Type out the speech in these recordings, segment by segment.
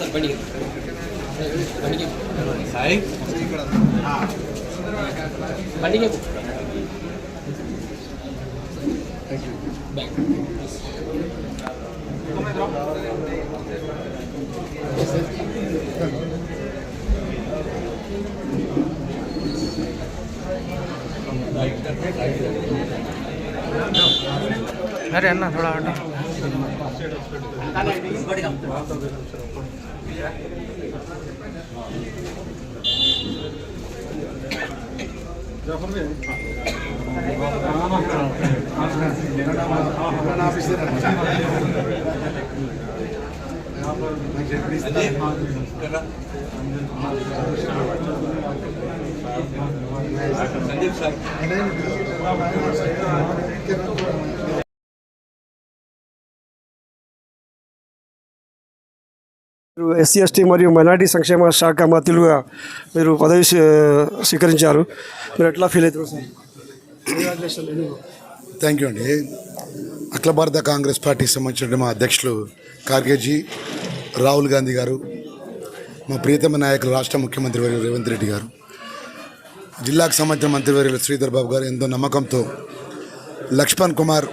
Sir బండికి బండికి సాయి బండికి బ్యాక్ अरे अन्ना थोड़ा हटो संदीप सर ఎస్సీ ఎస్టీ మరియు మైనార్టీ సంక్షేమ శాఖ మంత్రులుగా మీరు పదవి స్వీకరించారు. మీరు ఎట్లా ఫీల్ అవుతారు సార్? థ్యాంక్ యూ అండి. అఖిల భారత కాంగ్రెస్ పార్టీకి సంబంధించిన మా అధ్యక్షులు ఖార్గేజీ, రాహుల్ గాంధీ గారు, మా ప్రియతమ నాయకులు రాష్ట్ర ముఖ్యమంత్రి వర్యులు రేవంత్ రెడ్డి గారు, జిల్లాకు సంబంధించిన మంత్రివర్యులు శ్రీధర్ బాబు గారు ఎంతో నమ్మకంతో లక్ష్మణ్ కుమార్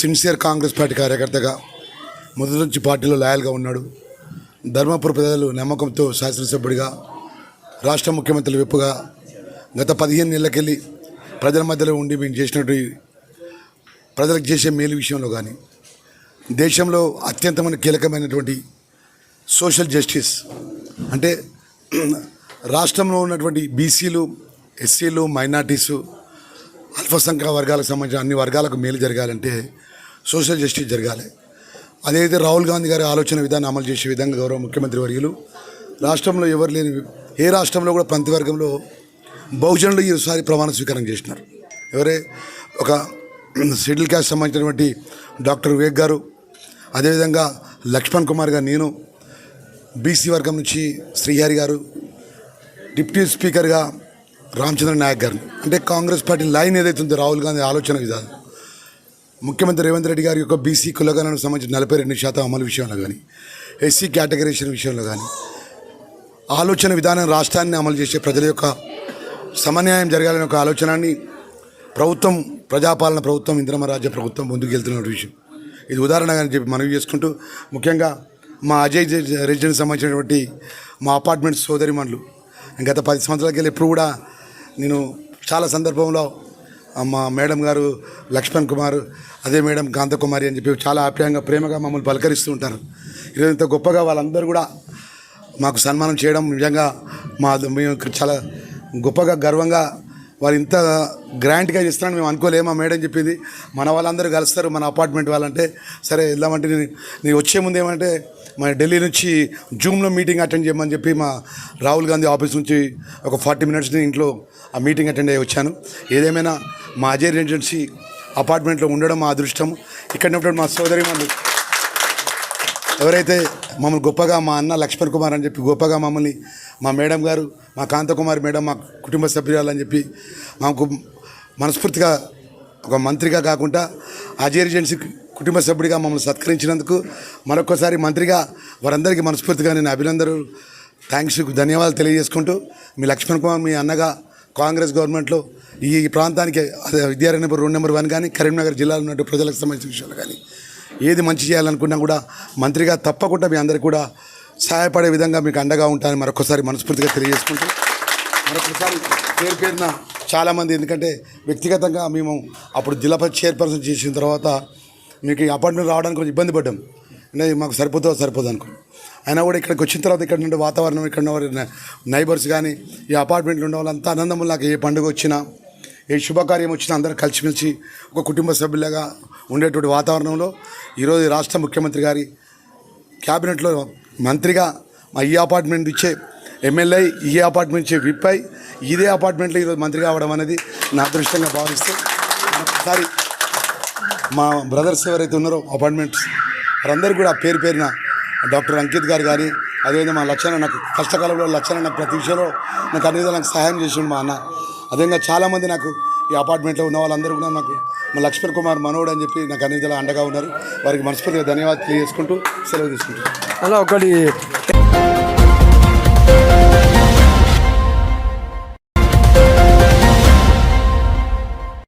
సిన్సియర్ కాంగ్రెస్ పార్టీ కార్యకర్తగా మొదటి నుంచి పార్టీలో లాయల్గా ఉన్నాడు. ధర్మపుర ప్రజలు నమ్మకంతో శాసనసభ్యుడిగా, రాష్ట్ర ముఖ్యమంత్రి విప్పుగా గత 15 నెలలకెళ్ళి ప్రజల మధ్యలో ఉండి మేము చేసినట్టు ప్రజలకు చేసే మేలు విషయంలో కానీ, దేశంలో అత్యంతమైన కీలకమైనటువంటి సోషల్ జస్టిస్ అంటే రాష్ట్రంలో ఉన్నటువంటి బీసీలు, ఎస్సీలు, మైనార్టీసు, అల్పసంఖ్యాక వర్గాలకు సంబంధించిన అన్ని వర్గాలకు మేలు జరగాలంటే సోషల్ జస్టిస్ జరగాలి. అదైతే రాహుల్ గాంధీ గారి ఆలోచన విధానం అమలు చేసే విధంగా గౌరవ ముఖ్యమంత్రి వర్యులు రాష్ట్రంలో ఎవరు లేని ఏ రాష్ట్రంలో కూడా పంతివర్గంలో బహుజనులు ఈసారి ప్రమాణ స్వీకారం చేసినారు. ఎవరే ఒక షెడ్యూల్ క్యాస్ట్ సంబంధించినటువంటి డాక్టర్ వివేక్ గారు, అదేవిధంగా లక్ష్మణ్ కుమార్ గారు, నేను బీసీ వర్గం నుంచి శ్రీహరి గారు, డిప్యూటీ స్పీకర్గా రామచంద్ర నాయక్ గారు. అంటే కాంగ్రెస్ పార్టీ లైన్ ఏదైతే ఉందో రాహుల్ గాంధీ ఆలోచన విధానం, ముఖ్యమంత్రి రేవంత్ రెడ్డి గారి యొక్క బీసీ కులగణనకు సంబంధించిన 42% అమలు విషయంలో కానీ, ఎస్సీ కేటగరైజేషన్ విషయంలో కానీ ఆలోచన విధానం రాష్ట్రాన్ని అమలు చేసే ప్రజల యొక్క సమన్యాయం జరగాలనే ఒక ఆలోచనని ప్రభుత్వం, ప్రజాపాలన ప్రభుత్వం, ఇందిరమ్మ రాజ్య ప్రభుత్వం ముందుకు వెళ్తున్న విషయం ఇది ఉదాహరణగా అని చెప్పి మనవి చేసుకుంటూ, ముఖ్యంగా మా అజయ్ రెసిడెన్స్ సంబంధించినటువంటి మా అపార్ట్మెంట్ సోదరిమణులు గత 10 సంవత్సరాలకి వెళ్ళి ఎప్పుడు కూడా నేను చాలా సందర్భంలో మా మేడం గారు లక్ష్మణ్ కుమార్, అదే మేడం కాంతకుమారి అని చెప్పి చాలా ఆప్యాయంగా ప్రేమగా మమ్మల్ని పలకరిస్తూ ఉంటారు. ఈరోజు ఇంత గొప్పగా వాళ్ళందరూ కూడా మాకు సన్మానం చేయడం నిజంగా మేము చాలా గొప్పగా గర్వంగా, వాళ్ళు ఇంత గ్రాంట్గా చేస్తున్నారని మేము అనుకోలేము. మా మేడం చెప్పింది మన వాళ్ళందరూ కలుస్తారు మన అపార్ట్మెంట్ వాళ్ళంటే సరే వెళ్దామంటే, నేను వచ్చే ముందు ఏమంటే మన ఢిల్లీ నుంచి జూమ్లో మీటింగ్ అటెండ్ చేయమని చెప్పి మా రాహుల్ గాంధీ ఆఫీస్ నుంచి ఒక 40 మినిట్స్ ఇంట్లో ఆ మీటింగ్ అటెండ్ అయ్యి వచ్చాను. ఏదేమైనా మా అజయ్ రెసిడెన్సీ అపార్ట్మెంట్లో ఉండడం మా అదృష్టం. ఇక్కడ ఉన్నప్పుడు మా సోదరి వాళ్ళు ఎవరైతే మమ్మల్ని గొప్పగా, మా అన్న లక్ష్మణ్ కుమార్ అని చెప్పి గొప్పగా మమ్మల్ని, మా మేడం గారు, మా కాంతకుమారి మేడం, మా కుటుంబ సభ్యురాలు అని చెప్పి మాకు మనస్ఫూర్తిగా ఒక మంత్రిగా కాకుండా అజయ్ రెసిడెన్సీ కుటుంబ సభ్యుడిగా మమ్మల్ని సత్కరించినందుకు మరొకసారి మంత్రిగా వారందరికీ మనస్ఫూర్తిగా నేను అభినందనలు, థ్యాంక్స్, ధన్యవాదాలు తెలియజేసుకుంటూ, మీ లక్ష్మణ్ కుమార్ మీ అన్నగా కాంగ్రెస్ గవర్నమెంట్లో ఈ ప్రాంతానికి అదే విద్యారణ్య 2 నెంబర్ 1 కానీ కరీంనగర్ జిల్లాలో ఉన్న ప్రజలకు సంబంధించిన విషయాలు కానీ ఏది మంచి చేయాలనుకున్నా కూడా మంత్రిగా తప్పకుండా మీ అందరికీ కూడా సహాయపడే విధంగా మీకు అండగా ఉంటానని మరొకసారి మనస్ఫూర్తిగా తెలియజేసుకుంటూ, మరొకసారి పేరున చాలామంది, ఎందుకంటే వ్యక్తిగతంగా మేము అప్పుడు జిల్లా పరిషత్ చైర్పర్సన్ చేసిన తర్వాత మీకు ఈ అపార్ట్మెంట్ రావడానికి కొంచెం ఇబ్బంది పడ్డాం. అంటే మాకు సరిపోదు అనుకో. అయినా కూడా ఇక్కడికి వచ్చిన తర్వాత ఇక్కడ నుండి వాతావరణం, ఇక్కడ ఉన్న నైబర్స్ కానీ ఈ అపార్ట్మెంట్లో ఉన్న వాళ్ళంతా ఆనందం. నాకు ఏ పండుగ వచ్చినా, ఏ శుభకార్యం వచ్చినా అందరూ కలిసిమెలిసి ఒక కుటుంబ సభ్యులుగా ఉండేటువంటి వాతావరణంలో ఈరోజు రాష్ట్ర ముఖ్యమంత్రి గారి క్యాబినెట్లో మంత్రిగా మా ఈ అపార్ట్మెంట్ ఇచ్చే ఎమ్మెల్యే, ఈ అపార్ట్మెంట్ ఇచ్చే విప్ అయి ఇదే అపార్ట్మెంట్లో ఈరోజు మంత్రి కావడం అనేది నా అదృష్టంగా భావిస్తూ, ఒకసారి మా బ్రదర్స్ ఎవరైతే ఉన్నారో అపార్ట్మెంట్స్ వారందరూ కూడా పేరున డాక్టర్ అంకిత్ గారు కానీ, అదేవిధంగా మా లక్షణ, నాకు కష్టకాలంలో లక్షణ నాకు ప్రతి విషయంలో నాకు అన్ని విధాలు నాకు సహాయం చేసిండు మా అన్న. అదేవిధంగా చాలామంది నాకు ఈ అపార్ట్మెంట్లో ఉన్న వాళ్ళందరూ కూడా నాకు మా లక్ష్మణ్ కుమార్ మనోడు అని చెప్పి నాకు అన్ని విధాలా అండగా ఉన్నారు. వారికి మనస్ఫూర్తిగా ధన్యవాదాలు తెలియజేసుకుంటూ సెలవు తీసుకుంటున్నాను. అలా ఒకటి